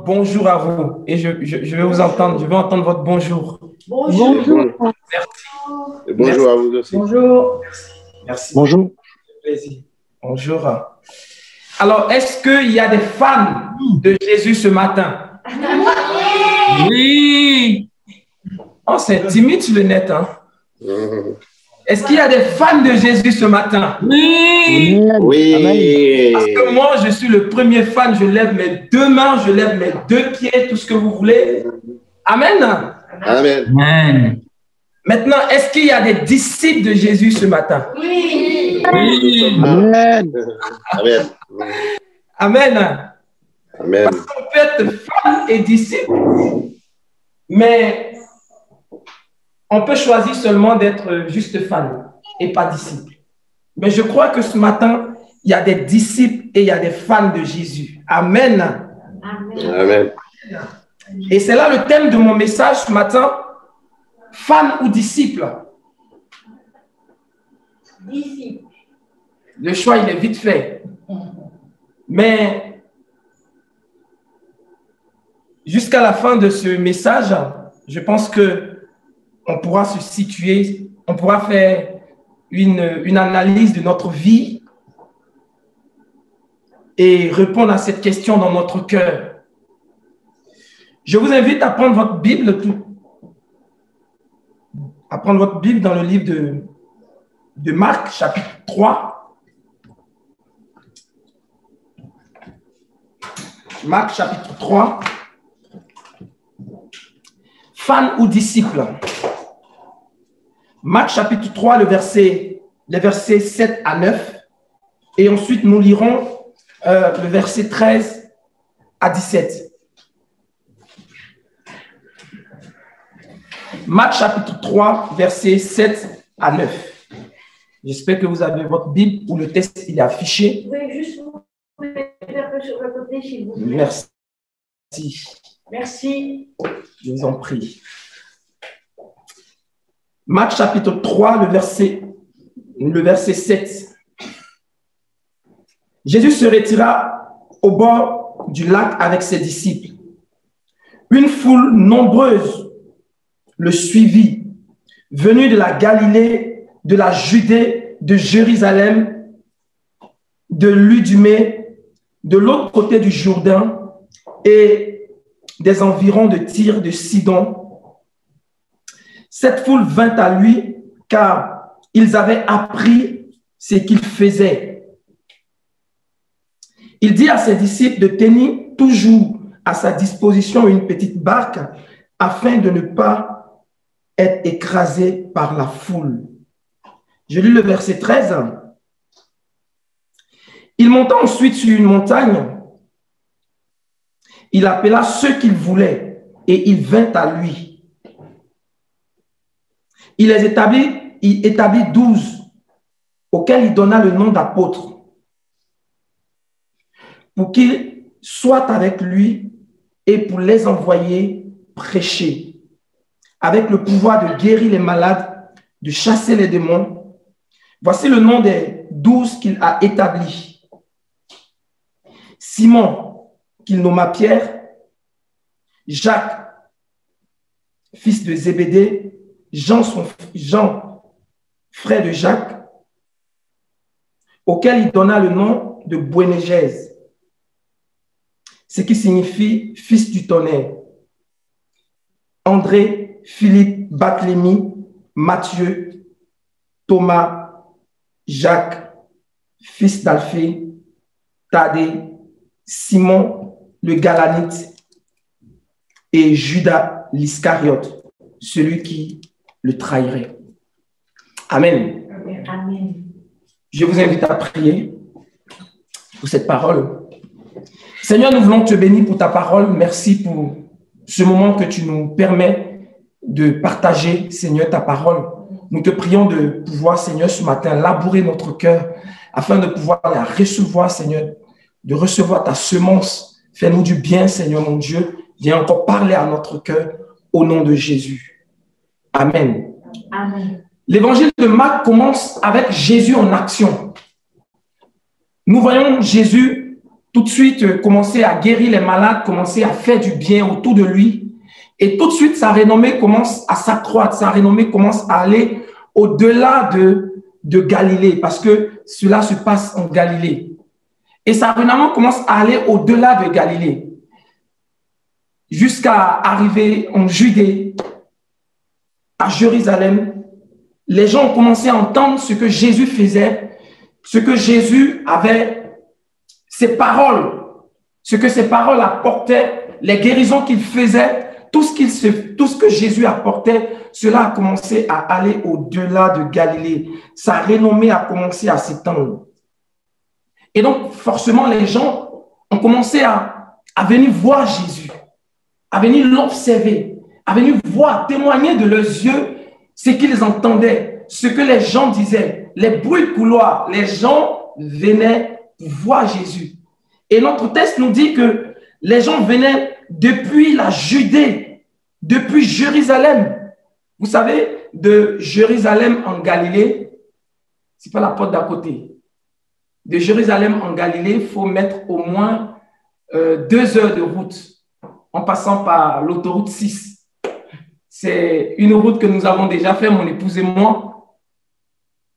votre bonjour à vous. Et je vais vous entendre, je vais entendre votre bonjour. Bonjour. Merci. Et bonjour à vous aussi. Bonjour. Merci. Bonjour. Plaisir. Bonjour. Alors, est-ce qu'il y a des fans de Jésus ce matin? Oui. Oh, c'est timide sur le net, hein? Est-ce qu'il y a des fans de Jésus ce matin? Oui. Oui. Parce que moi, je suis le premier fan. Je lève mes deux mains, je lève mes deux pieds, tout ce que vous voulez. Amen. Amen. Amen. Maintenant, est-ce qu'il y a des disciples de Jésus ce matin? Oui. Oui. Amen. Amen. Amen. Amen. Parce qu'on peut être fan et disciple, mais on peut choisir seulement d'être juste fan et pas disciple. Mais je crois que ce matin, il y a des disciples et il y a des fans de Jésus. Amen. Amen. Amen. Et c'est là le thème de mon message ce matin. Fan ou disciple? Disciple. Le choix, il est vite fait. Mais jusqu'à la fin de ce message, je pense que on pourra se situer, on pourra faire une analyse de notre vie et répondre à cette question dans notre cœur. Je vous invite à prendre votre Bible, dans le livre de Marc, chapitre 3. Marc, chapitre 3. Fan ou disciple? Marc, chapitre 3, les versets 7 à 9. Et ensuite, nous lirons le verset 13 à 17. Marc, chapitre 3, versets 7 à 9. J'espère que vous avez votre Bible où le texte il est affiché. Vous pouvez juste vous mettre un peu sur le côté, s'il vous plaît. Merci. Merci. Je vous en prie. Marc chapitre 3, le verset 7. Jésus se retira au bord du lac avec ses disciples. Une foule nombreuse le suivit, venue de la Galilée, de la Judée, de Jérusalem, de l'Idumée, de l'autre côté du Jourdain et des environs de Tyr, de Sidon. Cette foule vint à lui car ils avaient appris ce qu'il faisait. Il dit à ses disciples de tenir toujours à sa disposition une petite barque afin de ne pas être écrasé par la foule. Je lis le verset 13. Il monta ensuite sur une montagne. Il appela ceux qu'il voulait et il vint à lui. Il établit 12, auxquels il donna le nom d'apôtres, pour qu'ils soient avec lui et pour les envoyer prêcher, avec le pouvoir de guérir les malades, de chasser les démons. Voici le nom des 12 qu'il a établis. Simon, qu'il nomma Pierre, Jacques, fils de Zébédée, Jean, frère de Jacques, auquel il donna le nom de Boanerges, ce qui signifie fils du tonnerre. André, Philippe, Barthélemy, Matthieu, Thomas, Jacques, fils d'Alphée, Thaddée, Simon, le Galanite, et Judas l'Iscariote, celui qui le trahirait. Amen. Amen. Je vous invite à prier pour cette parole. Seigneur, nous voulons te bénir pour ta parole. Merci pour ce moment que tu nous permets de partager, Seigneur, ta parole. Nous te prions de pouvoir, Seigneur, ce matin, labourer notre cœur afin de pouvoir la recevoir, Seigneur, de recevoir ta semence. Fais-nous du bien, Seigneur, mon Dieu. Viens encore parler à notre cœur au nom de Jésus. Amen. Amen. L'évangile de Marc commence avec Jésus en action. Nous voyons Jésus tout de suite commencer à guérir les malades, commencer à faire du bien autour de lui. Et tout de suite, sa renommée commence à s'accroître, sa renommée commence à aller au-delà de Galilée, parce que cela se passe en Galilée. Et sa renommée commence à aller au-delà de Galilée, jusqu'à arriver en Judée, à Jérusalem. Les gens ont commencé à entendre ce que Jésus faisait, ce que Jésus avait, ses paroles, ce que ses paroles apportaient, les guérisons qu'il faisait, tout ce que Jésus apportait, cela a commencé à aller au-delà de Galilée. Sa renommée a commencé à s'étendre. Et donc, forcément, les gens ont commencé à venir voir Jésus, à venir l'observer, à venir voir, témoigner de leurs yeux ce qu'ils entendaient, ce que les gens disaient, les bruits de couloir. Les gens venaient voir Jésus. Et notre texte nous dit que les gens venaient depuis la Judée, depuis Jérusalem. Vous savez, de Jérusalem en Galilée, ce n'est pas la porte d'à côté. De Jérusalem en Galilée, il faut mettre au moins 2 heures de route en passant par l'autoroute 6. C'est une route que nous avons déjà fait, mon épouse et moi.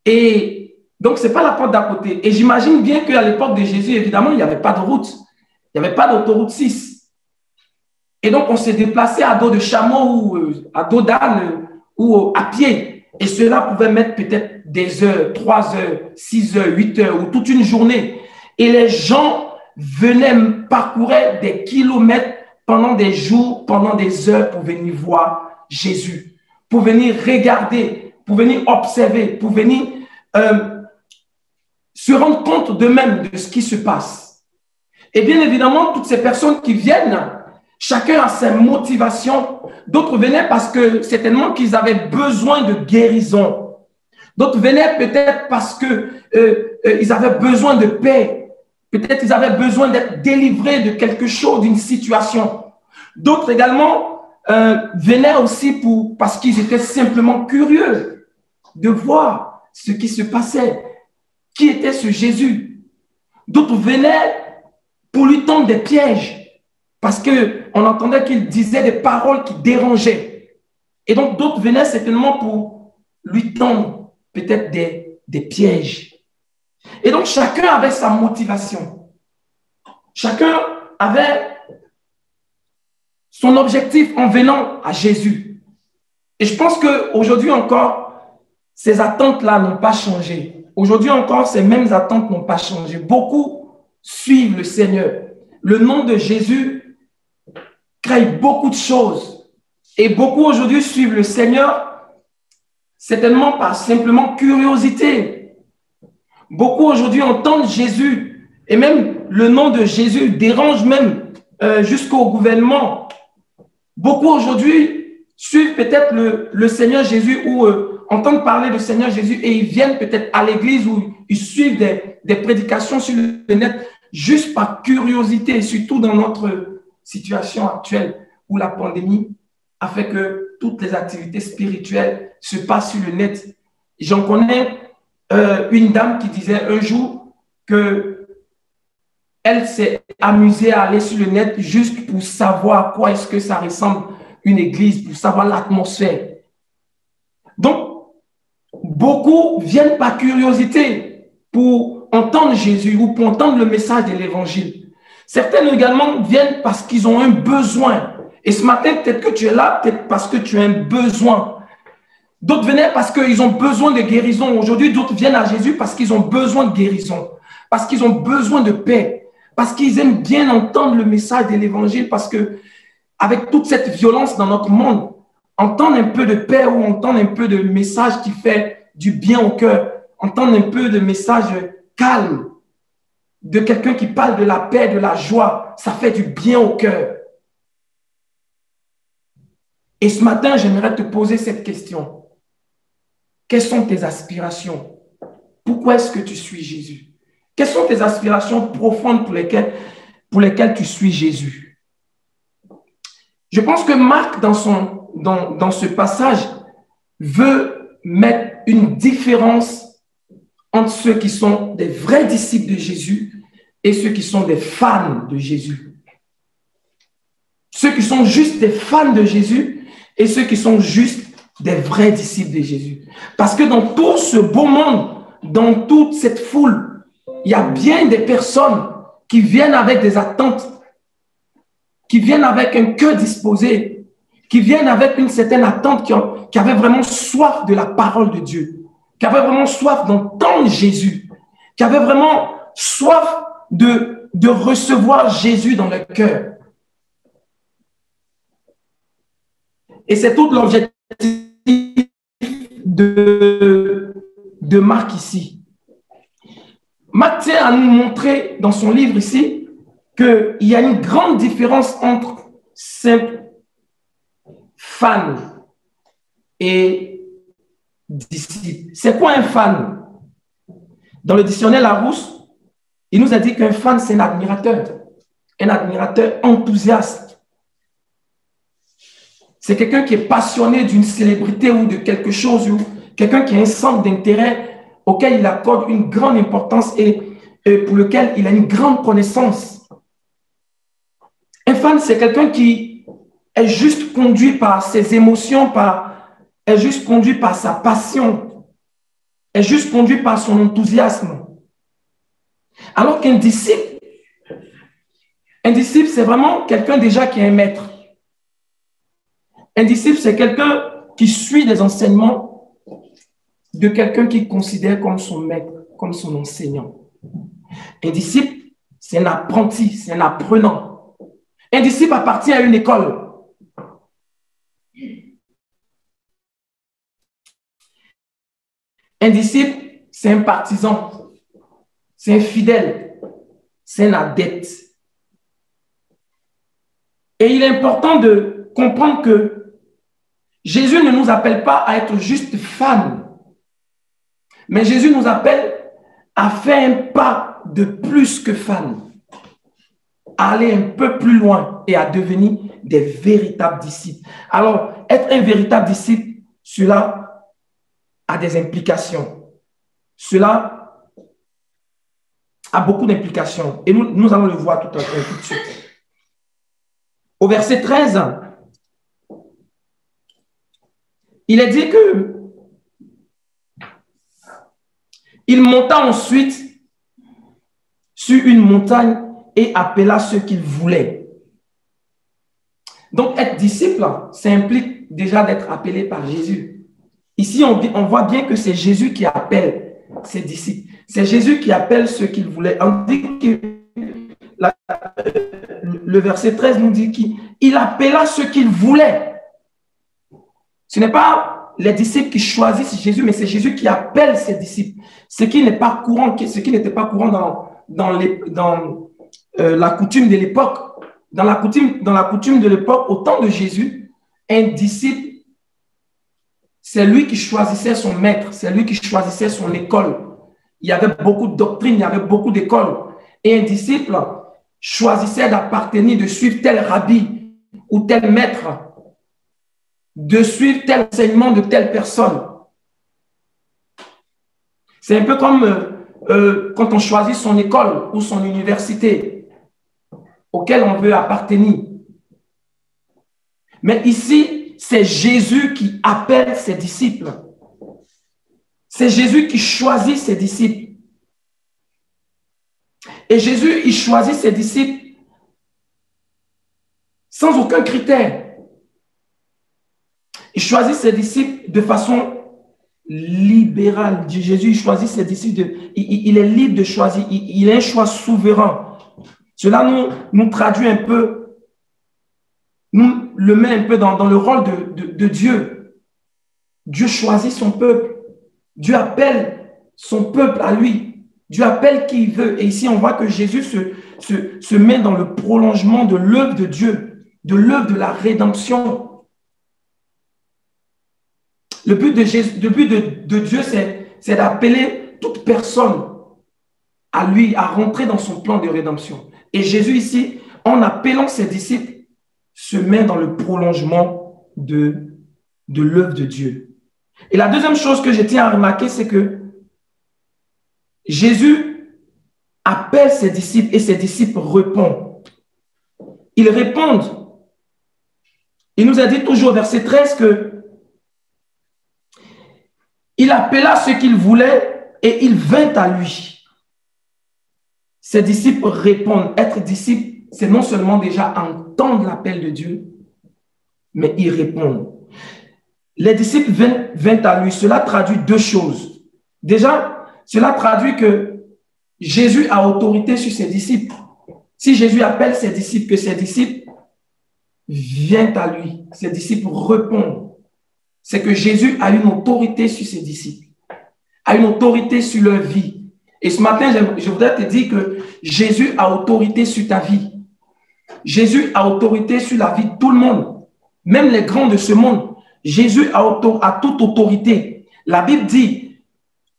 Et donc, ce n'est pas la porte d'à côté. Et j'imagine bien qu'à l'époque de Jésus, évidemment, il n'y avait pas de route. Il n'y avait pas d'autoroute 6. Et donc, on s'est déplacé à dos de chameau ou à dos d'âne ou à pied. Et cela pouvait mettre peut-être des heures, 3 heures, 6 heures, 8 heures ou toute une journée. Et les gens venaient parcourir des kilomètres pendant des jours, pendant des heures pour venir voir Jésus, pour venir regarder, pour venir observer, pour venir se rendre compte d'eux-mêmes de ce qui se passe. Et bien évidemment, toutes ces personnes qui viennent, chacun a ses motivations. D'autres venaient parce que certainement qu'ils avaient besoin de guérison. D'autres venaient peut-être parce qu'ils avaient besoin de paix. Peut-être qu'ils avaient besoin d'être délivrés de quelque chose, d'une situation. D'autres également venaient aussi parce qu'ils étaient simplement curieux de voir ce qui se passait. Qui était ce Jésus? D'autres venaient pour lui tendre des pièges parce qu'on entendait qu'il disait des paroles qui dérangeaient. Et donc d'autres venaient certainement pour lui tendre peut-être des pièges. Et donc chacun avait sa motivation. Chacun avait son objectif en venant à Jésus. Et je pense qu'aujourd'hui encore, ces attentes-là n'ont pas changé. Aujourd'hui encore, ces mêmes attentes n'ont pas changé. Beaucoup suivent le Seigneur. Le nom de Jésus crée beaucoup de choses. Et beaucoup aujourd'hui suivent le Seigneur certainement par simplement curiosité. Beaucoup aujourd'hui entendent Jésus. Et même le nom de Jésus dérange même jusqu'au gouvernement. Beaucoup aujourd'hui suivent peut-être le Seigneur Jésus ou entendent parler du Seigneur Jésus et ils viennent peut-être à l'église ou ils suivent des prédications sur le net juste par curiosité, surtout dans notre situation actuelle où la pandémie a fait que toutes les activités spirituelles se passent sur le net. J'en connais une dame qui disait un jour que elle s'est amusée à aller sur le net juste pour savoir à quoi est-ce que ça ressemble une église, pour savoir l'atmosphère. Donc, beaucoup viennent par curiosité pour entendre Jésus ou pour entendre le message de l'évangile. Certains également viennent parce qu'ils ont un besoin. Et ce matin, peut-être que tu es là, peut-être parce que tu as un besoin. D'autres venaient parce qu'ils ont besoin de guérison. Aujourd'hui, d'autres viennent à Jésus parce qu'ils ont besoin de guérison, parce qu'ils ont besoin de paix, parce qu'ils aiment bien entendre le message de l'évangile, parce que avec toute cette violence dans notre monde, entendre un peu de paix ou entendre un peu de message qui fait du bien au cœur, entendre un peu de message calme de quelqu'un qui parle de la paix, de la joie, ça fait du bien au cœur. Et ce matin, j'aimerais te poser cette question. Quelles sont tes aspirations? Pourquoi est-ce que tu suis Jésus? Quelles sont tes aspirations profondes pour lesquelles tu suis Jésus? Je pense que Marc, dans ce passage, veut mettre une différence entre ceux qui sont des vrais disciples de Jésus et ceux qui sont des fans de Jésus. Ceux qui sont juste des fans de Jésus et ceux qui sont juste des vrais disciples de Jésus. Parce que dans tout ce beau monde, dans toute cette foule, il y a bien des personnes qui viennent avec des attentes, qui viennent avec un cœur disposé, qui viennent avec une certaine attente, qui avaient vraiment soif de la parole de Dieu, qui avaient vraiment soif d'entendre Jésus, qui avaient vraiment soif de recevoir Jésus dans leur cœur. Et c'est tout l'objectif de Marc ici. Marc tient à nous montrer dans son livre ici qu'il y a une grande différence entre simple fan et disciple. C'est quoi un fan? Dans le dictionnaire Larousse, il nous a dit qu'un fan, c'est un admirateur enthousiaste. C'est quelqu'un qui est passionné d'une célébrité ou de quelque chose, ou quelqu'un qui a un centre d'intérêt auquel il accorde une grande importance et pour lequel il a une grande connaissance. Un fan, c'est quelqu'un qui est juste conduit par ses émotions, est juste conduit par sa passion, est juste conduit par son enthousiasme. Alors qu'un disciple, c'est vraiment quelqu'un déjà qui est un maître. Un disciple, c'est quelqu'un qui suit les enseignements de quelqu'un qu'il considère comme son maître, comme son enseignant. Un disciple, c'est un apprenti, c'est un apprenant. Un disciple appartient à une école. Un disciple, c'est un partisan, c'est un fidèle, c'est un adepte. Et il est important de comprendre que Jésus ne nous appelle pas à être juste fans, mais Jésus nous appelle à faire un pas de plus que fans, à aller un peu plus loin et à devenir des véritables disciples. Alors, être un véritable disciple, cela a des implications. Cela a beaucoup d'implications. Et nous allons le voir tout de suite. Au verset 13, il est dit que il monta ensuite sur une montagne et appela ceux qu'il voulait. Donc, être disciple, ça implique déjà d'être appelé par Jésus. Ici, on voit bien que c'est Jésus qui appelle ses disciples. C'est Jésus qui appelle ceux qu'il voulait. On dit que le verset 13 nous dit qu'il appela ceux qu'il voulait. Ce n'est pas les disciples qui choisissent Jésus, mais c'est Jésus qui appelle ses disciples. Ce qui n'était pas courant dans la coutume de l'époque. Dans la coutume de l'époque, au temps de Jésus, un disciple, c'est lui qui choisissait son maître, c'est lui qui choisissait son école. Il y avait beaucoup de doctrines, il y avait beaucoup d'écoles. Et un disciple choisissait d'appartenir, de suivre tel rabbi ou tel maître, de suivre tel enseignement de telle personne. C'est un peu comme quand on choisit son école ou son université auquel on veut appartenir. Mais ici, c'est Jésus qui appelle ses disciples. C'est Jésus qui choisit ses disciples. Et Jésus, il choisit ses disciples sans aucun critère. Il choisit ses disciples de façon libérale. Jésus, il choisit ses disciples. Il est libre de choisir. Il a un choix souverain. Cela nous traduit un peu, nous le met un peu dans le rôle de Dieu. Dieu choisit son peuple. Dieu appelle son peuple à lui. Dieu appelle qui il veut. Et ici, on voit que Jésus se met dans le prolongement de l'œuvre de Dieu, de l'œuvre de la rédemption. Le but de Dieu, c'est d'appeler toute personne à lui, à rentrer dans son plan de rédemption. Et Jésus ici, en appelant ses disciples, se met dans le prolongement de l'œuvre de Dieu. Et la deuxième chose que je tiens à remarquer, c'est que Jésus appelle ses disciples et ses disciples répondent. Ils répondent. Il nous a dit toujours au verset 13 que il appela ceux qu'il voulait et il vint à lui. Ses disciples répondent. Être disciple, c'est non seulement déjà entendre l'appel de Dieu, mais y répondre. Les disciples vinrent à lui. Cela traduit deux choses. Déjà, cela traduit que Jésus a autorité sur ses disciples. Si Jésus appelle ses disciples, que ses disciples viennent à lui, ses disciples répondent. C'est que Jésus a une autorité sur ses disciples, a une autorité sur leur vie. Et ce matin, je voudrais te dire que Jésus a autorité sur ta vie. Jésus a autorité sur la vie de tout le monde, même les grands de ce monde. Jésus a toute autorité. La Bible dit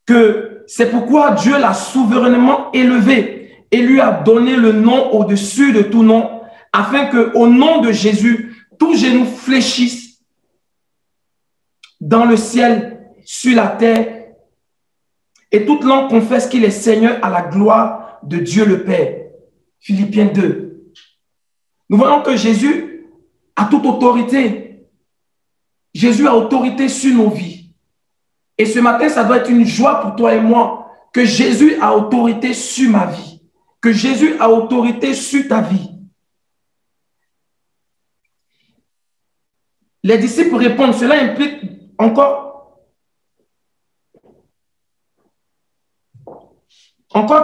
que c'est pourquoi Dieu l'a souverainement élevé et lui a donné le nom au-dessus de tout nom, afin qu'au nom de Jésus, tout genou fléchisse dans le ciel, sur la terre, et toute langue confesse qu'il est Seigneur à la gloire de Dieu le Père. Philippiens 2. Nous voyons que Jésus a toute autorité. Jésus a autorité sur nos vies. Et ce matin, ça doit être une joie pour toi et moi que Jésus a autorité sur ma vie, que Jésus a autorité sur ta vie. Les disciples répondent. Cela implique encore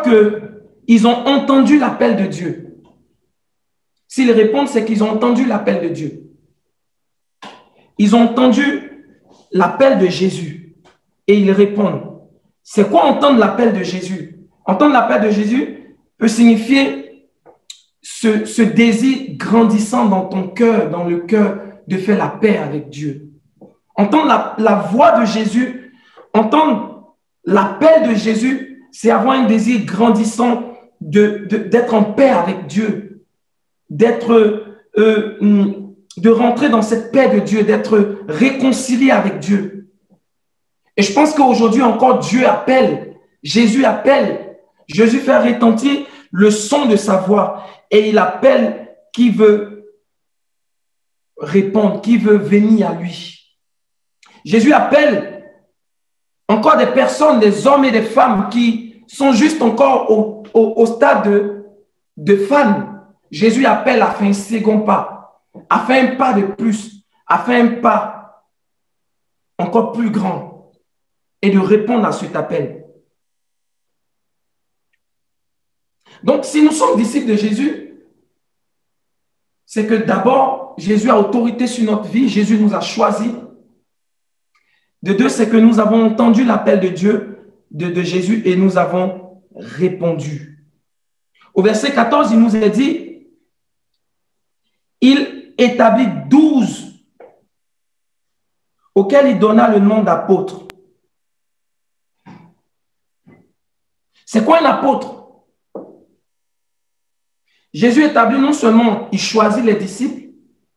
qu'ils ont entendu l'appel de Dieu. S'ils répondent, c'est qu'ils ont entendu l'appel de Dieu. Ils ont entendu l'appel de Jésus et ils répondent. C'est quoi entendre l'appel de Jésus? Entendre l'appel de Jésus peut signifier ce désir grandissant dans ton cœur, dans le cœur, de faire la paix avec Dieu. Entendre la voix de Jésus, entendre l'appel de Jésus, c'est avoir un désir grandissant d'être en paix avec Dieu, de rentrer dans cette paix de Dieu, d'être réconcilié avec Dieu. Et je pense qu'aujourd'hui encore, Dieu appelle, Jésus appelle, Jésus fait retentir le son de sa voix et il appelle qui veut répondre, qui veut venir à lui. Jésus appelle encore des personnes, des hommes et des femmes qui sont juste encore au stade de fans. Jésus appelle à faire un second pas, à faire un pas de plus, à faire un pas encore plus grand et de répondre à cet appel. Donc, si nous sommes disciples de Jésus, c'est que d'abord, Jésus a autorité sur notre vie, Jésus nous a choisis. De deux, c'est que nous avons entendu l'appel de Dieu, de Jésus, et nous avons répondu. Au verset 14, il nous est dit, il établit 12 auxquels il donna le nom d'apôtres. C'est quoi un apôtre? Jésus établit non seulement, il choisit les disciples,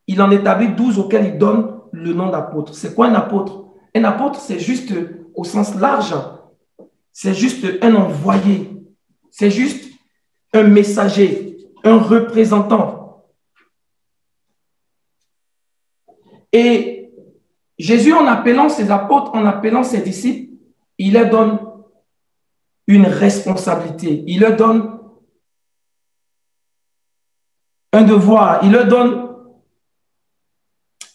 il en établit 12 auxquels il donne le nom d'apôtre. C'est quoi un apôtre? Un apôtre, c'est juste au sens large, c'est juste un envoyé, c'est juste un messager, un représentant. Et Jésus, en appelant ses apôtres, en appelant ses disciples, il leur donne une responsabilité, il leur donne un devoir, il leur donne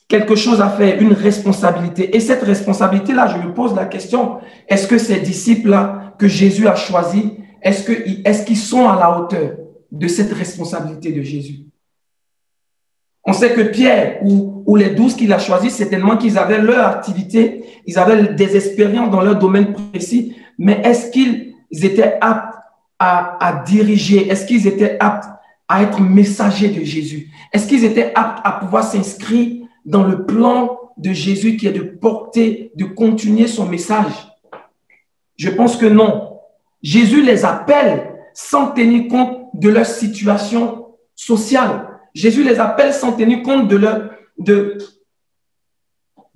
quelque chose à faire, une responsabilité. Et cette responsabilité-là, je me pose la question, est-ce que ces disciples-là que Jésus a choisis, est-ce qu'ils sont à la hauteur de cette responsabilité de Jésus? On sait que Pierre ou les 12 qu'il a choisis, c'est tellement qu'ils avaient leur activité, ils avaient des expériences dans leur domaine précis, mais est-ce qu'ils étaient aptes à diriger? Est-ce qu'ils étaient aptes à être messagers de Jésus? Est-ce qu'ils étaient aptes à pouvoir s'inscrire dans le plan de Jésus qui est de porter, de continuer son message? Je pense que non. Jésus les appelle sans tenir compte de leur situation sociale. Jésus les appelle sans tenir compte de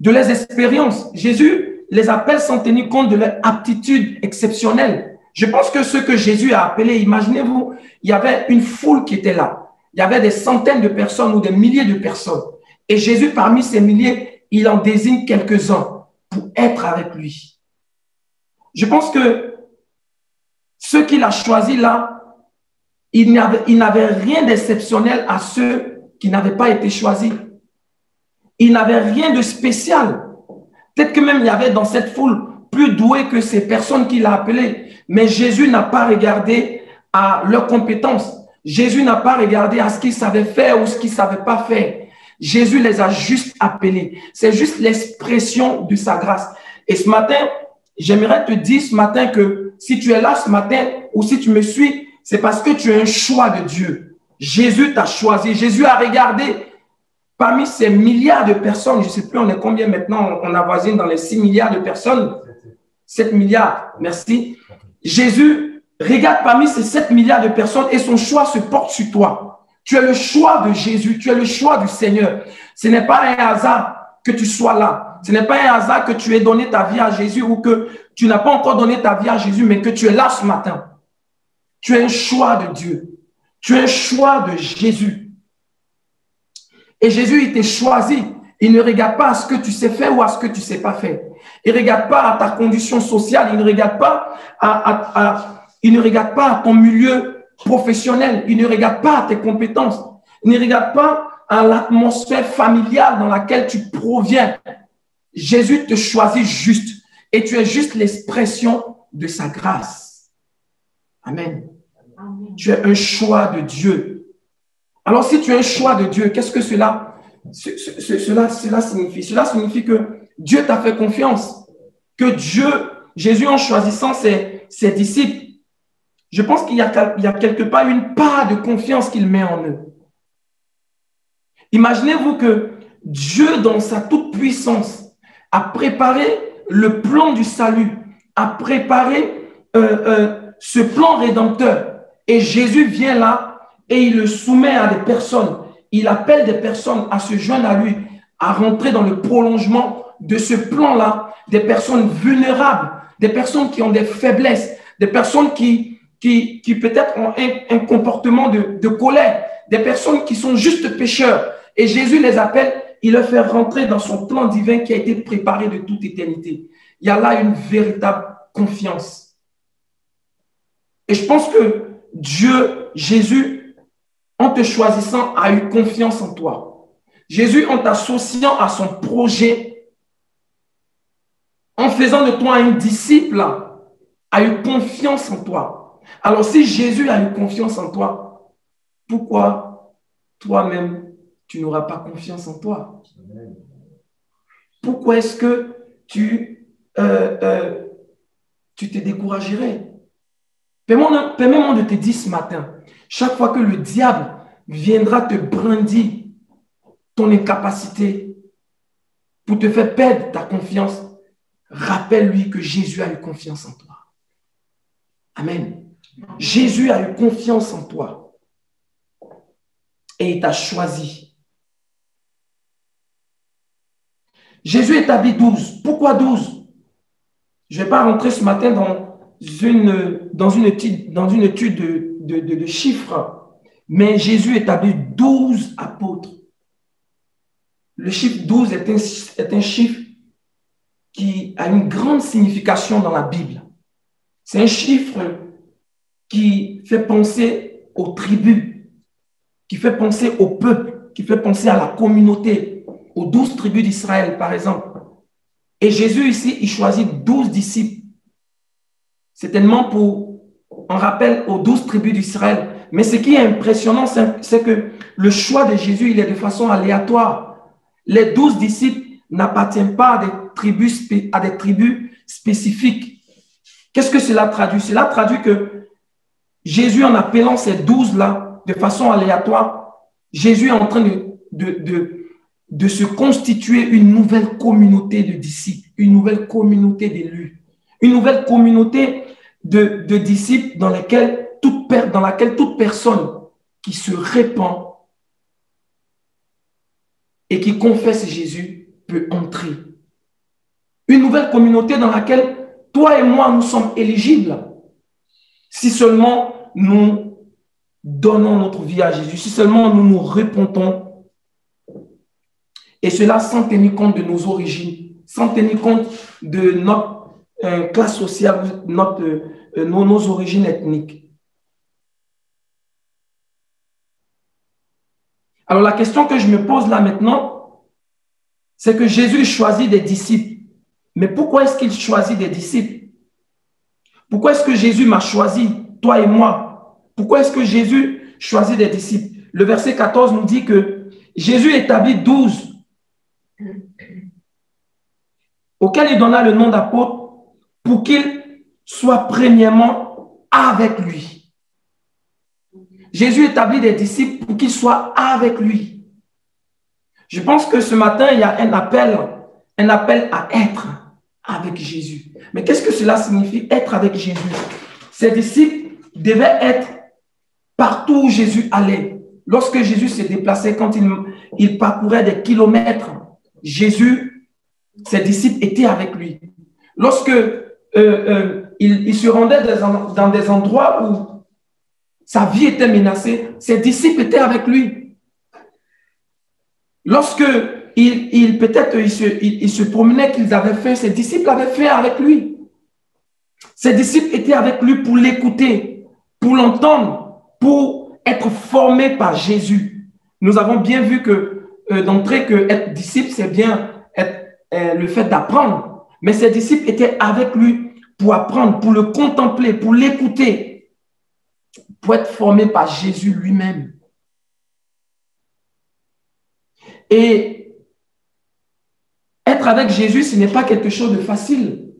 leurs expériences. Jésus les appelle sans tenir compte de leur aptitude exceptionnelle. Je pense que ce que Jésus a appelé, imaginez-vous, il y avait une foule qui était là. Il y avait des centaines de personnes ou des milliers de personnes. Et Jésus, parmi ces milliers, il en désigne quelques-uns pour être avec lui. Je pense que ceux qu'il a choisis là, il n'avait rien d'exceptionnel à ceux qui n'avaient pas été choisis. Il n'avait rien de spécial. Peut-être que même il y avait dans cette foule plus doués que ces personnes qu'il a appelées. Mais Jésus n'a pas regardé à leurs compétences. Jésus n'a pas regardé à ce qu'ils savaient faire ou ce qu'ils ne savaient pas faire. Jésus les a juste appelés. C'est juste l'expression de sa grâce. Et ce matin, j'aimerais te dire ce matin que si tu es là ce matin ou si tu me suis, c'est parce que tu es un choix de Dieu. Jésus t'a choisi. Jésus a regardé parmi ces milliards de personnes, je ne sais plus on est combien maintenant, on avoisine dans les 6 milliards de personnes. 7 milliards, merci. Jésus regarde parmi ces 7 milliards de personnes et son choix se porte sur toi. Tu es le choix de Jésus, tu es le choix du Seigneur. Ce n'est pas un hasard que tu sois là. Ce n'est pas un hasard que tu aies donné ta vie à Jésus ou que tu n'as pas encore donné ta vie à Jésus, mais que tu es là ce matin. Tu es un choix de Dieu. Tu es un choix de Jésus. Et Jésus, il t'a choisi. Il ne regarde pas à ce que tu sais faire ou à ce que tu ne sais pas faire. Il ne regarde pas à ta condition sociale. Il ne regarde pas à ton milieu professionnel. Il ne regarde pas à tes compétences. Il ne regarde pas à l'atmosphère familiale dans laquelle tu proviens. Jésus te choisit juste. Et tu es juste l'expression de sa grâce. Amen. Amen. Tu es un choix de Dieu. Alors, si tu es un choix de Dieu, qu'est-ce que cela signifie? Cela signifie que Dieu t'a fait confiance. Que Jésus, en choisissant ses disciples, je pense qu'il y a quelque part une part de confiance qu'il met en eux. Imaginez-vous que Dieu, dans sa toute-puissance, a préparé le plan du salut, a préparé ce plan rédempteur. Et Jésus vient là et il le soumet à des personnes. Il appelle des personnes à se joindre à lui, à rentrer dans le prolongement de ce plan-là, des personnes vulnérables, des personnes qui ont des faiblesses, des personnes qui peut-être ont un comportement de colère, des personnes qui sont juste pécheurs. Et Jésus les appelle, il les fait rentrer dans son plan divin qui a été préparé de toute éternité. Il y a là une véritable confiance. Et je pense que Dieu, Jésus, en te choisissant, a eu confiance en toi. Jésus, en t'associant à son projet, en faisant de toi un disciple, a eu confiance en toi. Alors, si Jésus a eu confiance en toi, pourquoi toi-même, tu n'auras pas confiance en toi? Pourquoi est-ce que tu te découragerais? Permets-moi de te dire ce matin, chaque fois que le diable viendra te brandir ton incapacité pour te faire perdre ta confiance, rappelle-lui que Jésus a eu confiance en toi. Amen. Jésus a eu confiance en toi et il t'a choisi. Jésus établit 12. Pourquoi 12? Je ne vais pas rentrer ce matin dans une étude de chiffres, mais Jésus établit 12 apôtres. Le chiffre 12 est un chiffre qui a une grande signification dans la Bible. C'est un chiffre qui fait penser aux tribus, qui fait penser au peuple, qui fait penser à la communauté, aux 12 tribus d'Israël, par exemple. Et Jésus, ici, il choisit 12 disciples. C'est tellement en rappel aux 12 tribus d'Israël. Mais ce qui est impressionnant, c'est que le choix de Jésus, il est de façon aléatoire. Les 12 disciples n'appartiennent pas à des tribus spécifiques. Qu'est-ce que cela traduit? Cela traduit que Jésus, en appelant ces 12-là de façon aléatoire, Jésus est en train de se constituer une nouvelle communauté de disciples, une nouvelle communauté d'élus, une nouvelle communauté de disciples dans laquelle toute personne qui se répand et qui confesse Jésus peut entrer. Une nouvelle communauté dans laquelle toi et moi, nous sommes éligibles. si seulement nous donnons notre vie à Jésus, si seulement nous nous repentons, et cela sans tenir compte de nos origines, sans tenir compte de notre classe sociale, nos origines ethniques. Alors la question que je me pose là maintenant, c'est que Jésus choisit des disciples. Mais pourquoi est-ce qu'il choisit des disciples? Pourquoi est-ce que Jésus m'a choisi, toi et moi? Pourquoi est-ce que Jésus choisit des disciples? Le verset 14 nous dit que Jésus établit 12, auxquels il donna le nom d'apôtres, pour qu'ils soient premièrement avec lui. Jésus établit des disciples pour qu'ils soient avec lui. Je pense que ce matin, il y a un appel à être avec Jésus. Mais qu'est-ce que cela signifie, être avec Jésus? Ces disciples devaient être partout où Jésus allait. Lorsque Jésus se déplaçait, quand il parcourait des kilomètres, ses disciples étaient avec lui. Lorsque il se rendait dans des endroits où sa vie était menacée, ses disciples étaient avec lui. Lorsque peut-être il se promenait qu'ils avaient fait, ses disciples avaient fait avec lui. Ses disciples étaient avec lui pour l'écouter, pour l'entendre, pour être formés par Jésus. Nous avons bien vu d'entrée que être disciple, c'est bien le fait d'apprendre. Mais ses disciples étaient avec lui pour apprendre, pour le contempler, pour l'écouter, pour être formés par Jésus lui-même. Et être avec Jésus, ce n'est pas quelque chose de facile.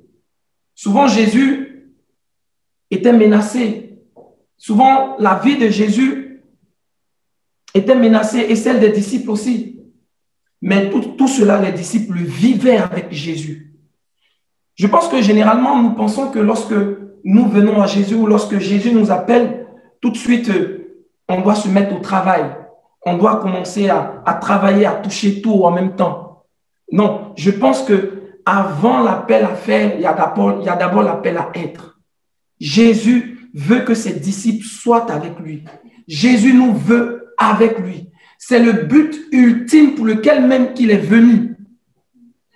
Souvent, Jésus était menacé. Souvent, la vie de Jésus était menacée et celle des disciples aussi. Mais tout cela, les disciples vivaient avec Jésus. Je pense que généralement, nous pensons que lorsque nous venons à Jésus ou lorsque Jésus nous appelle, tout de suite, on doit se mettre au travail. On doit commencer à travailler, à toucher tout en même temps. Non, je pense qu'avant l'appel à faire, il y a d'abord l'appel à être. Jésus veut que ses disciples soient avec lui. Jésus nous veut avec lui. C'est le but ultime pour lequel même qu'il est venu.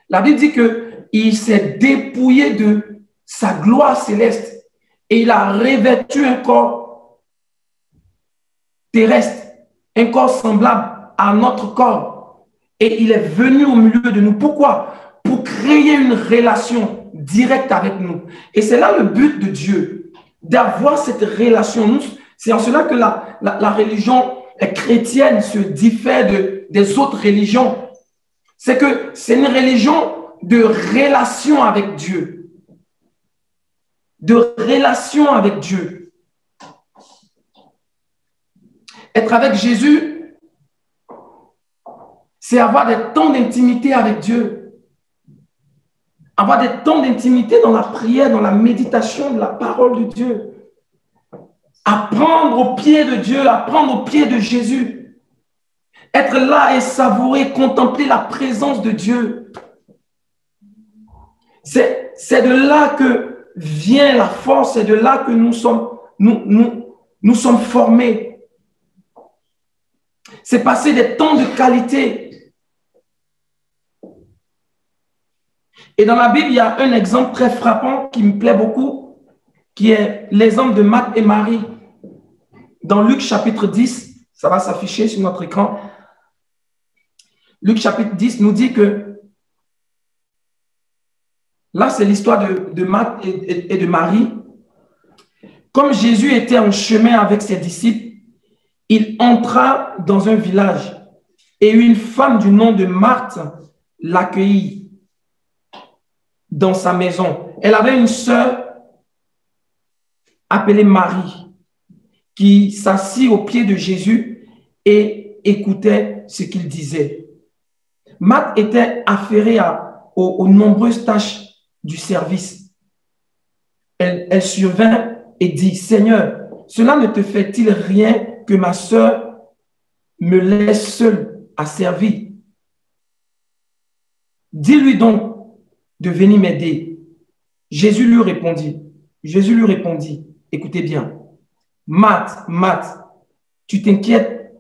La Bible dit qu'il s'est dépouillé de sa gloire céleste et il a revêtu un corps terrestre, un corps semblable à notre corps. Et il est venu au milieu de nous. Pourquoi? Pour créer une relation directe avec nous. Et c'est là le but de Dieu, d'avoir cette relation. C'est en cela que la religion chrétienne se diffère des autres religions. C'est que c'est une religion de relation avec Dieu. De relation avec Dieu. Être avec Jésus, c'est avoir des temps d'intimité avec Dieu. Avoir des temps d'intimité dans la prière, dans la méditation de la parole de Dieu. Apprendre au pied de Dieu, apprendre au pied de Jésus. Être là et savourer, contempler la présence de Dieu. C'est de là que vient la force, c'est de là que nous sommes formés. C'est passer des temps de qualité. Et dans la Bible, il y a un exemple très frappant qui me plaît beaucoup, qui est l'exemple de Marthe et Marie. Dans Luc chapitre 10, ça va s'afficher sur notre écran. Luc chapitre 10 nous dit que là, c'est l'histoire de Marthe et de Marie. Comme Jésus était en chemin avec ses disciples, il entra dans un village et une femme du nom de Marthe l'accueillit dans sa maison. Elle avait une sœur appelée Marie qui s'assit au pied de Jésus et écoutait ce qu'il disait. Marthe était affairée aux nombreuses tâches du service. Elle survint et dit, « Seigneur, cela ne te fait-il rien que ma sœur me laisse seule à servir? Dis-lui donc de venir m'aider. » Jésus lui répondit, écoutez bien, Matt, tu t'inquiètes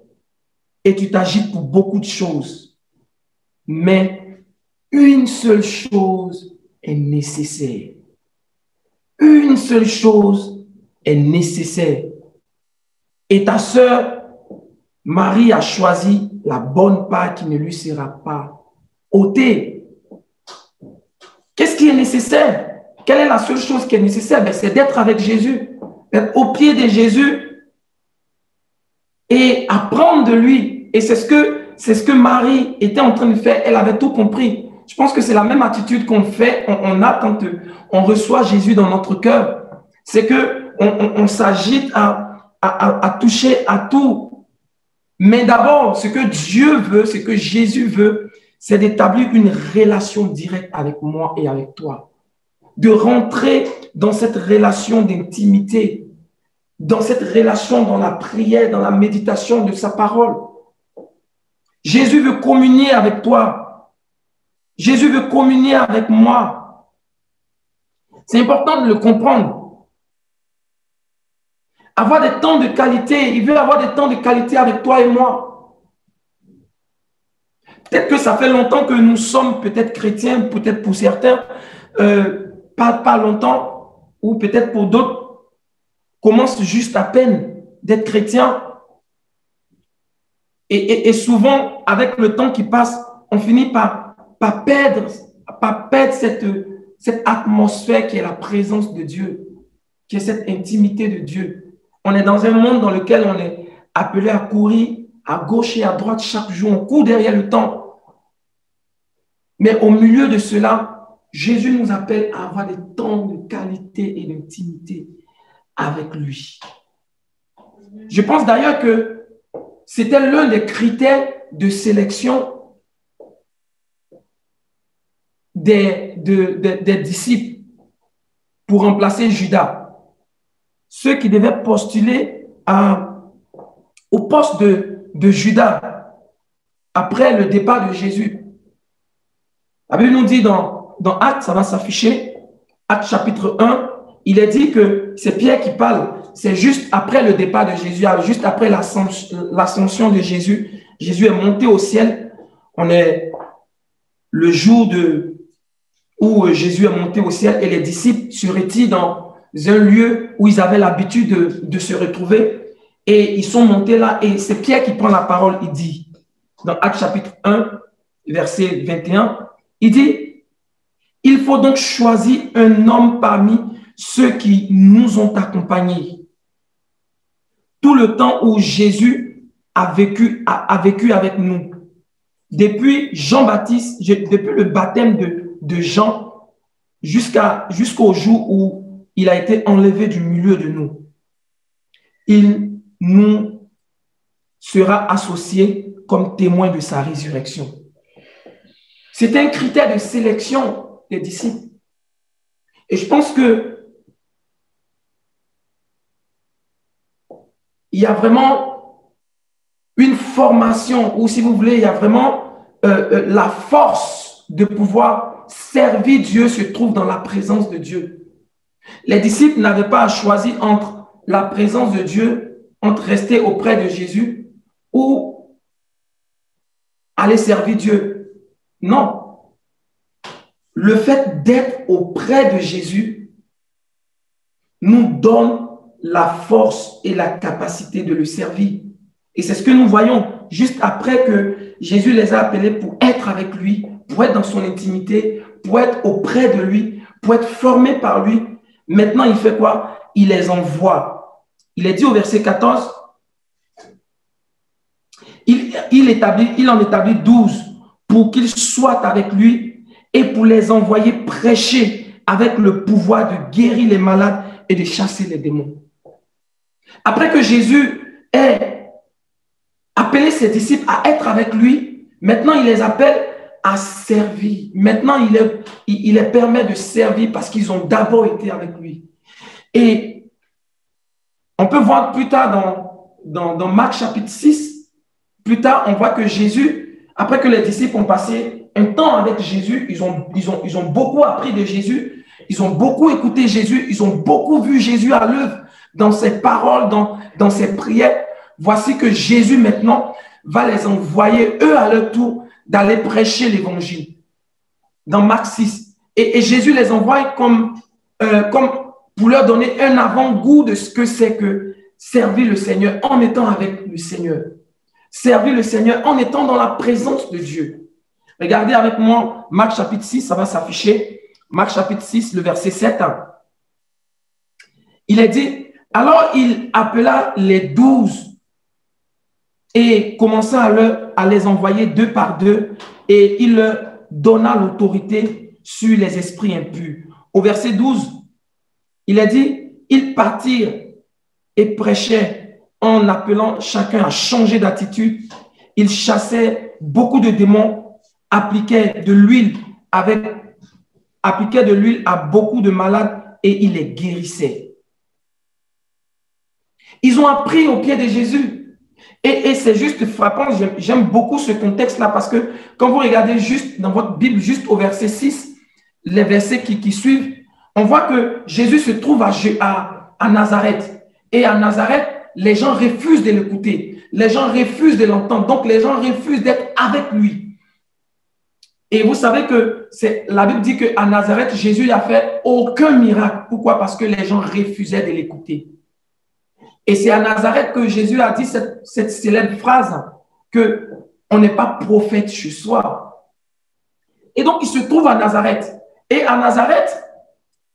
et tu t'agites pour beaucoup de choses. Mais une seule chose est nécessaire. Une seule chose est nécessaire. Et ta sœur Marie a choisi la bonne part qui ne lui sera pas ôtée. Qu'est-ce qui est nécessaire? Quelle est la seule chose qui est nécessaire? C'est d'être avec Jésus, d'être au pied de Jésus et apprendre de lui. Et c'est ce que Marie était en train de faire. Elle avait tout compris. Je pense que c'est la même attitude qu'on fait, on a quand on reçoit Jésus dans notre cœur. C'est qu'on s'agite à toucher à tout. Mais d'abord, ce que Dieu veut, ce que Jésus veut, c'est d'établir une relation directe avec moi et avec toi. De rentrer dans cette relation d'intimité, dans cette relation, dans la prière, dans la méditation de sa parole. Jésus veut communier avec toi. Jésus veut communier avec moi. C'est important de le comprendre. Avoir des temps de qualité, il veut avoir des temps de qualité avec toi et moi. Peut-être que ça fait longtemps que nous sommes peut-être chrétiens, peut-être pour certains, pas longtemps, ou peut-être pour d'autres, commencent juste à peine d'être chrétiens. Et souvent, avec le temps qui passe, on finit par perdre cette atmosphère qui est la présence de Dieu, qui est cette intimité de Dieu. On est dans un monde dans lequel on est appelé à courir à gauche et à droite chaque jour. On court derrière le temps. Mais au milieu de cela, Jésus nous appelle à avoir des temps de qualité et d'intimité avec lui. Je pense d'ailleurs que c'était l'un des critères de sélection des disciples pour remplacer Judas. Ceux qui devaient postuler au poste de Judas après le départ de Jésus. La Bible nous dit dans Actes, ça va s'afficher, Actes chapitre 1, il est dit que c'est Pierre qui parle. C'est juste après le départ de Jésus, juste après l'ascension de Jésus. Jésus est monté au ciel. On est le jour où Jésus est monté au ciel et les disciples se retirent dans un lieu où ils avaient l'habitude de se retrouver. Et ils sont montés là et c'est Pierre qui prend la parole. Il dit, dans Actes chapitre 1, verset 21, il dit, « Il faut donc choisir un homme parmi ceux qui nous ont accompagnés. » Tout le temps où Jésus a vécu avec nous. Depuis Jean-Baptiste, depuis le baptême de Jean, jusqu'au jour où il a été enlevé du milieu de nous. Il nous sera associé comme témoin de sa résurrection. C'est un critère de sélection des disciples. Et je pense que il y a vraiment une formation, ou si vous voulez, il y a vraiment la force de pouvoir servir Dieu se trouve dans la présence de Dieu. Les disciples n'avaient pas à choisir entre la présence de Dieu, entre rester auprès de Jésus ou aller servir Dieu. Non. Le fait d'être auprès de Jésus nous donne la force et la capacité de le servir. Et c'est ce que nous voyons juste après que Jésus les a appelés pour être avec lui, pour être dans son intimité, pour être auprès de lui, pour être formés par lui. Maintenant, il fait quoi? Il les envoie. Il est dit au verset 14, il en établit 12 pour qu'ils soient avec lui et pour les envoyer prêcher avec le pouvoir de guérir les malades et de chasser les démons. Après que Jésus ait appelé ses disciples à être avec lui, maintenant il les appelle à servir. Maintenant il les permet de servir parce qu'ils ont d'abord été avec lui. Et on peut voir plus tard dans Marc chapitre 6, plus tard on voit que Jésus, après que les disciples ont passé un temps avec Jésus, ils ont beaucoup appris de Jésus, ils ont beaucoup écouté Jésus, ils ont beaucoup vu Jésus à l'œuvre. dans ses paroles, dans ses prières. Voici que Jésus maintenant va les envoyer, eux à leur tour, d'aller prêcher l'évangile. Dans Marc 6. Et Jésus les envoie comme pour leur donner un avant-goût de ce que c'est que servir le Seigneur en étant avec le Seigneur. Servir le Seigneur en étant dans la présence de Dieu. Regardez avec moi Marc chapitre 6, ça va s'afficher. Marc chapitre 6, le verset 7. Il est dit, alors il appela les 12 et commença à les envoyer deux par deux et il leur donna l'autorité sur les esprits impurs. Au verset 12, il est dit, ils partirent et prêchaient en appelant chacun à changer d'attitude. Ils chassaient beaucoup de démons, appliquaient de l'huile à beaucoup de malades et ils les guérissaient. Ils ont appris au pied de Jésus. Et c'est juste frappant, j'aime beaucoup ce contexte-là parce que quand vous regardez juste dans votre Bible, juste au verset 6, les versets qui suivent, on voit que Jésus se trouve à Nazareth. Et à Nazareth, les gens refusent de l'écouter. Les gens refusent de l'entendre. Donc, les gens refusent d'être avec lui. Et vous savez que la Bible dit qu'à Nazareth, Jésus n'a fait aucun miracle. Pourquoi? Parce que les gens refusaient de l'écouter. Et c'est à Nazareth que Jésus a dit cette célèbre phrase que on n'est pas prophète chez soi. Et donc, il se trouve à Nazareth. Et à Nazareth,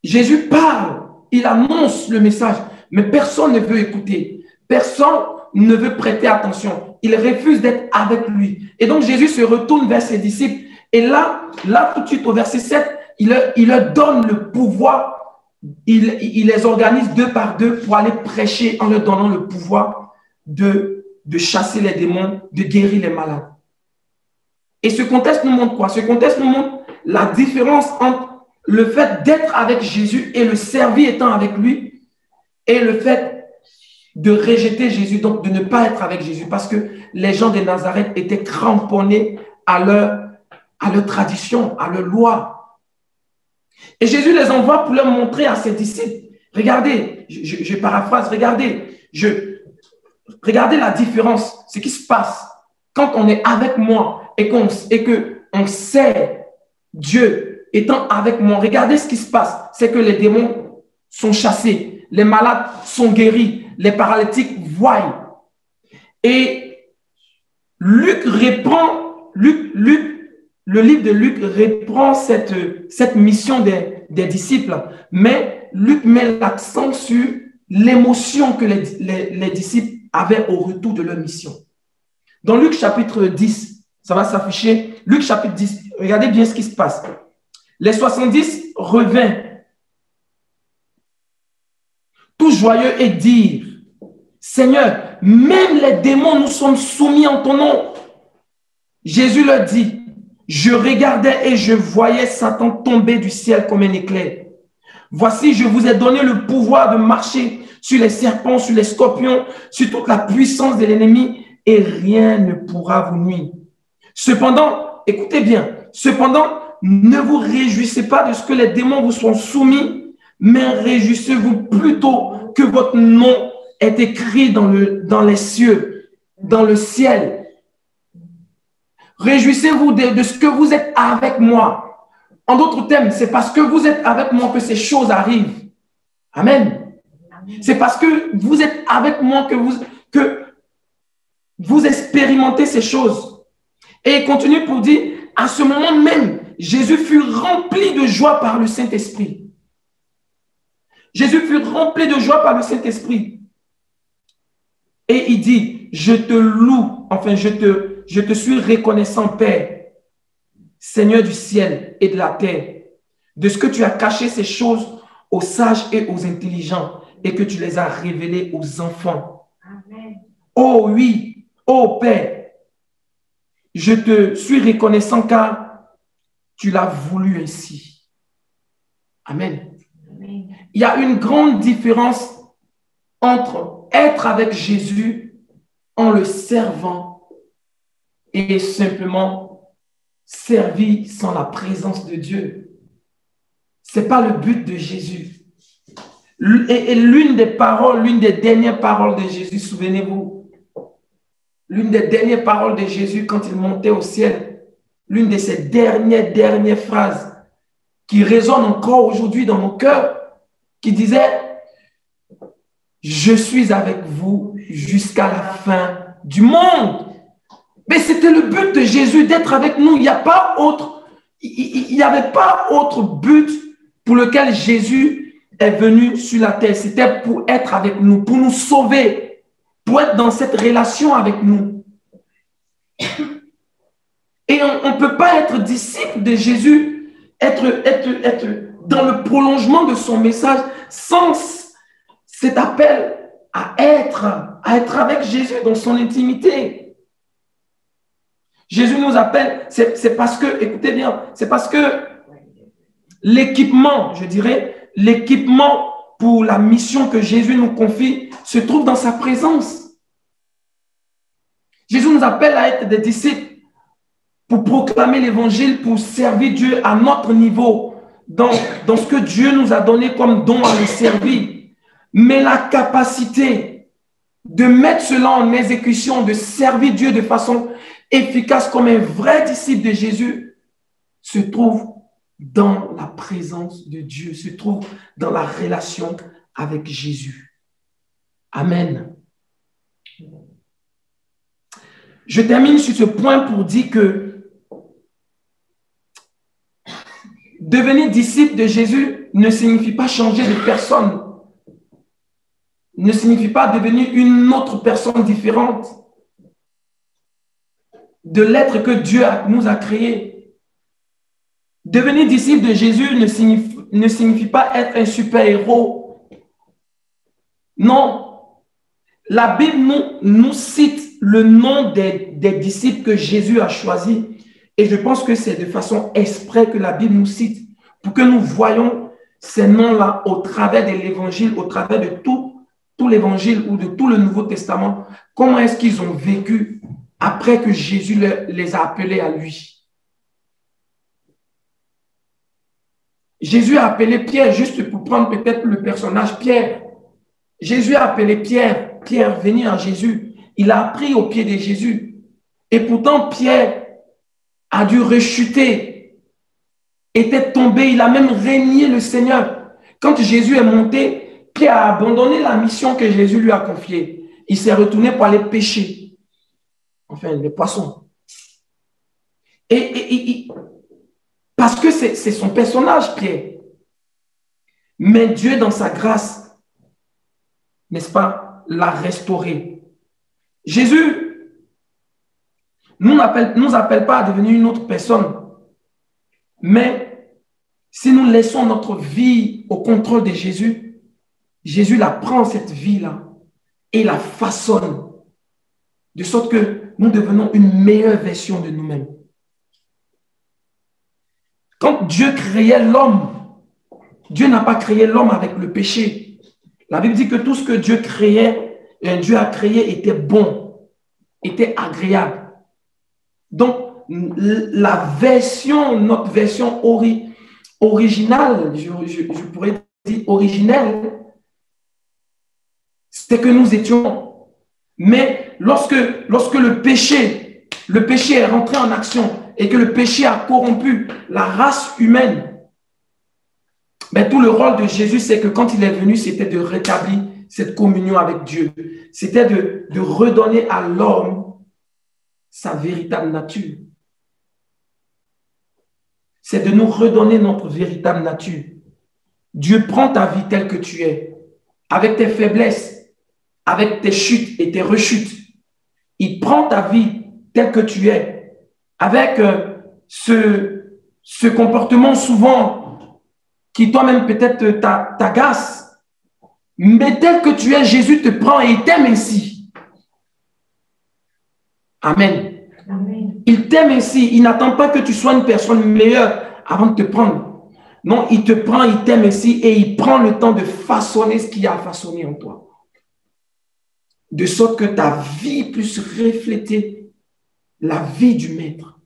Jésus parle, il annonce le message, mais personne ne veut écouter. Personne ne veut prêter attention. Il refuse d'être avec lui. Et donc, Jésus se retourne vers ses disciples. Et là tout de suite, au verset 7, il leur donne le pouvoir. Il les organise deux par deux pour aller prêcher en leur donnant le pouvoir de chasser les démons, de guérir les malades. Et ce contexte nous montre quoi? Ce contexte nous montre la différence entre le fait d'être avec Jésus et le servir étant avec lui et le fait de rejeter Jésus, donc de ne pas être avec Jésus parce que les gens de Nazareth étaient cramponnés à leur tradition, à leur loi. Et Jésus les envoie pour leur montrer à ses disciples, regardez, je paraphrase, regardez la différence, ce qui se passe quand on est avec moi et qu'on sait Dieu étant avec moi. Regardez ce qui se passe, c'est que les démons sont chassés, les malades sont guéris, les paralytiques voient. Et le livre de Luc reprend cette mission des disciples, mais Luc met l'accent sur l'émotion que les disciples avaient au retour de leur mission. Dans Luc chapitre 10, ça va s'afficher, Luc chapitre 10, regardez bien ce qui se passe. Les 70 revinrent, tout joyeux, et dirent, Seigneur, même les démons nous sommes soumis en ton nom. Jésus leur dit, je regardais et je voyais Satan tomber du ciel comme un éclair. Voici, je vous ai donné le pouvoir de marcher sur les serpents, sur les scorpions, sur toute la puissance de l'ennemi, et rien ne pourra vous nuire. Cependant, écoutez bien, cependant, ne vous réjouissez pas de ce que les démons vous sont soumis, mais réjouissez-vous plutôt que votre nom est écrit dans les cieux, dans le ciel. Réjouissez-vous de ce que vous êtes avec moi. En d'autres termes, c'est parce que vous êtes avec moi que ces choses arrivent. Amen. C'est parce que vous êtes avec moi que vous expérimentez ces choses. Et il continue pour dire, à ce moment même, Jésus fut rempli de joie par le Saint-Esprit. Jésus fut rempli de joie par le Saint-Esprit. Et il dit, je te loue, enfin je te suis reconnaissant, Père, Seigneur du ciel et de la terre, de ce que tu as caché ces choses aux sages et aux intelligents et que tu les as révélées aux enfants. Amen. Oh oui, oh Père, je te suis reconnaissant car tu l'as voulu ainsi. Amen. Amen. Il y a une grande différence entre être avec Jésus en le servant et simplement servir sans la présence de Dieu. Ce n'est pas le but de Jésus. Et l'une des paroles, l'une des dernières paroles de Jésus, souvenez-vous, l'une des dernières paroles de Jésus quand il montait au ciel, l'une de ses dernières phrases qui résonne encore aujourd'hui dans mon cœur, qui disait « Je suis avec vous jusqu'à la fin du monde ». Mais c'était le but de Jésus, d'être avec nous. Il n'y avait pas autre but pour lequel Jésus est venu sur la terre. C'était pour être avec nous, pour nous sauver, pour être dans cette relation avec nous. Et on ne peut pas être disciple de Jésus, être dans le prolongement de son message sans cet appel à être avec Jésus dans son intimité. Jésus nous appelle, c'est parce que, écoutez bien, c'est parce que l'équipement, je dirais, l'équipement pour la mission que Jésus nous confie se trouve dans sa présence. Jésus nous appelle à être des disciples pour proclamer l'évangile, pour servir Dieu à notre niveau, dans ce que Dieu nous a donné comme don à le servir. Mais la capacité de mettre cela en exécution, de servir Dieu de façon efficace comme un vrai disciple de Jésus, se trouve dans la présence de Dieu, se trouve dans la relation avec Jésus. Amen. Je termine sur ce point pour dire que devenir disciple de Jésus ne signifie pas changer de personne, ne signifie pas devenir une autre personne différente de l'être que Dieu nous a créé. Devenir disciple de Jésus ne signifie pas être un super-héros. Non. La Bible nous cite le nom des disciples que Jésus a choisis. Et je pense que c'est de façon exprès que la Bible nous cite pour que nous voyions ces noms-là au travers de l'Évangile, au travers de tout l'Évangile ou de tout le Nouveau Testament. Comment est-ce qu'ils ont vécu après que Jésus les a appelés à lui. Jésus a appelé Pierre, juste pour prendre peut-être le personnage Pierre. Jésus a appelé Pierre, venez à Jésus. Il a appris au pied de Jésus. Et pourtant, Pierre a dû rechuter, était tombé, il a même régné le Seigneur. Quand Jésus est monté, Pierre a abandonné la mission que Jésus lui a confiée. Il s'est retourné pour aller pêcher. Enfin, les poissons. Parce que c'est son personnage, Pierre. Mais Dieu, dans sa grâce, n'est-ce pas, l'a restauré. Jésus nous appelle pas à devenir une autre personne. Mais si nous laissons notre vie au contrôle de Jésus, Jésus la prend, cette vie-là, et la façonne, de sorte que nous devenons une meilleure version de nous-mêmes. Quand Dieu créait l'homme, Dieu n'a pas créé l'homme avec le péché. La Bible dit que tout ce que Dieu a créé était bon, était agréable. Donc, notre version originale, je pourrais dire originelle, c'est que nous étions. Mais lorsque le péché est rentré en action et que le péché a corrompu la race humaine, mais tout le rôle de Jésus, c'est que quand il est venu, c'était de rétablir cette communion avec Dieu. C'était de redonner à l'homme sa véritable nature. C'est de nous redonner notre véritable nature. Dieu prend ta vie telle que tu es, avec tes faiblesses, avec tes chutes et tes rechutes. Il prend ta vie telle que tu es, avec ce comportement souvent qui toi-même peut-être t'agace, mais tel que tu es, Jésus te prend et il t'aime ainsi. Amen. Amen. Il t'aime ainsi. Il n'attend pas que tu sois une personne meilleure avant de te prendre. Non, il te prend, il t'aime ainsi et il prend le temps de façonner ce qu'il a façonné en toi. De sorte que ta vie puisse refléter la vie du Maître.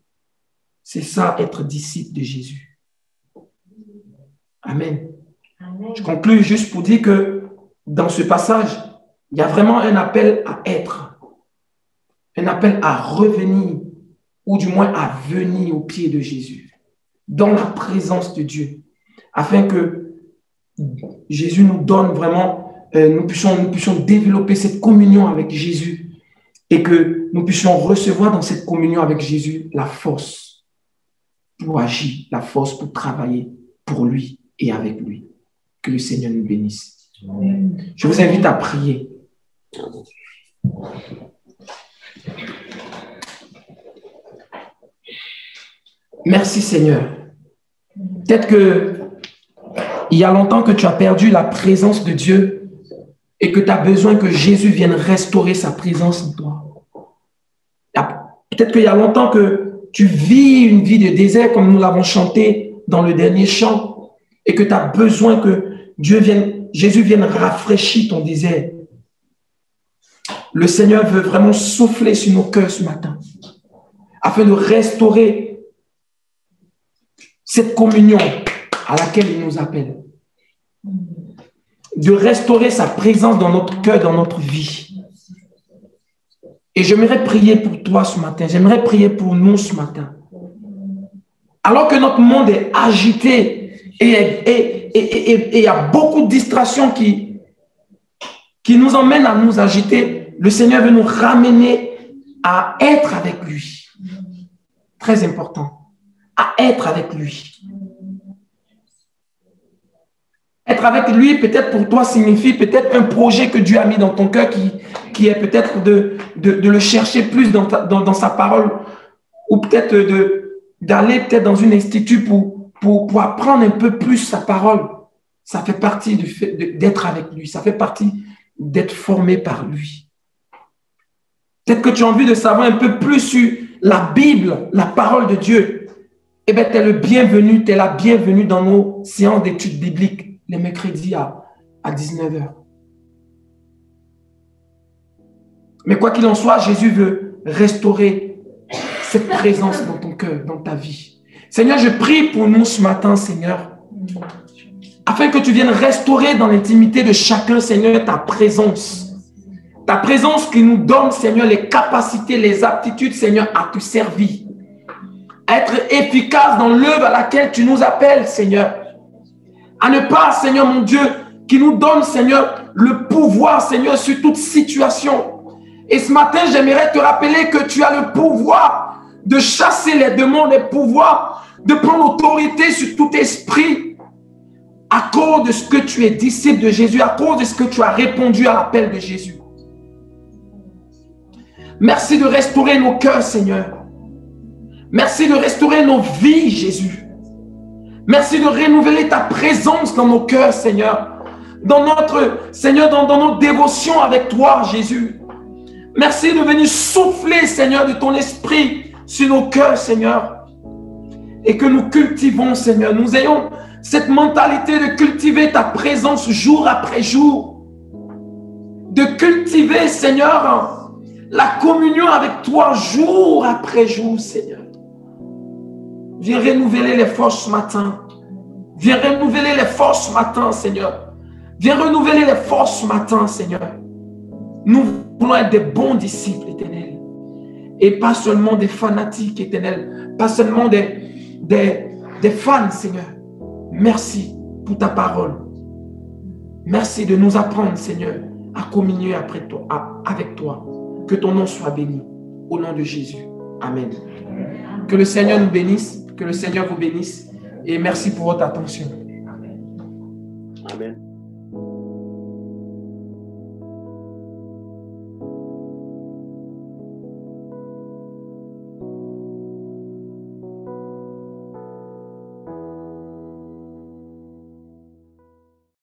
C'est ça, être disciple de Jésus. Amen. Amen. Je conclue juste pour dire que dans ce passage, il y a vraiment un appel à être, un appel à revenir, ou du moins à venir au pied de Jésus, dans la présence de Dieu, afin que Jésus nous donne vraiment, nous puissions développer cette communion avec Jésus et que nous puissions recevoir dans cette communion avec Jésus la force pour agir, la force pour travailler pour lui et avec lui. Que le Seigneur nous bénisse. Amen. Je vous invite à prier. Merci Seigneur. Peut-être qu'il y a longtemps que tu as perdu la présence de Dieu et que tu as besoin que Jésus vienne restaurer sa présence en toi. Peut-être qu'il y a longtemps que tu vis une vie de désert comme nous l'avons chanté dans le dernier chant et que tu as besoin que Jésus vienne rafraîchir ton désert. Le Seigneur veut vraiment souffler sur nos cœurs ce matin afin de restaurer cette communion à laquelle il nous appelle. De restaurer sa présence dans notre cœur, dans notre vie. Et j'aimerais prier pour toi ce matin. J'aimerais prier pour nous ce matin. Alors que notre monde est agité et il y a beaucoup de distractions qui nous emmènent à nous agiter, le Seigneur veut nous ramener à être avec lui. Très important. À être avec lui. Être avec lui, peut-être pour toi, signifie peut-être un projet que Dieu a mis dans ton cœur qui est peut-être de le chercher plus dans sa parole ou peut-être d'aller peut-être dans un institut pour apprendre un peu plus sa parole. Ça fait partie du fait d'être avec lui. Ça fait partie d'être formé par lui. Peut-être que tu as envie de savoir un peu plus sur la Bible, la parole de Dieu. Eh bien, tu es le bienvenu, tu es la bienvenue dans nos séances d'études bibliques les mercredis à 19h. Mais quoi qu'il en soit, Jésus veut restaurer cette présence dans ton cœur, dans ta vie. Seigneur, je prie pour nous ce matin, Seigneur, afin que tu viennes restaurer dans l'intimité de chacun, Seigneur, ta présence. Ta présence qui nous donne, Seigneur, les capacités, les aptitudes, Seigneur, à te servir. À être efficace dans l'œuvre à laquelle tu nous appelles, Seigneur. À ne pas, Seigneur mon Dieu, qui nous donne, Seigneur, le pouvoir, Seigneur, sur toute situation. Et ce matin, j'aimerais te rappeler que tu as le pouvoir de chasser les démons, le pouvoir de prendre autorité sur tout esprit à cause de ce que tu es disciple de Jésus, à cause de ce que tu as répondu à l'appel de Jésus. Merci de restaurer nos cœurs, Seigneur. Merci de restaurer nos vies, Jésus. Merci de renouveler ta présence dans nos cœurs, Seigneur. Dans nos dévotions avec toi, Jésus. Merci de venir souffler, Seigneur, de ton esprit sur nos cœurs, Seigneur. Et que nous cultivons, Seigneur. Nous ayons cette mentalité de cultiver ta présence jour après jour. De cultiver, Seigneur, la communion avec toi jour après jour, Seigneur. Viens renouveler les forces ce matin. Viens renouveler les forces ce matin, Seigneur. Viens renouveler les forces ce matin, Seigneur. Nous voulons être des bons disciples, Éternel. Et pas seulement des fanatiques, Éternel. Pas seulement des fans, Seigneur. Merci pour ta parole. Merci de nous apprendre, Seigneur, à communier avec toi. Que ton nom soit béni. Au nom de Jésus. Amen. Que le Seigneur nous bénisse. Que le Seigneur vous bénisse. Et merci pour votre attention. Amen.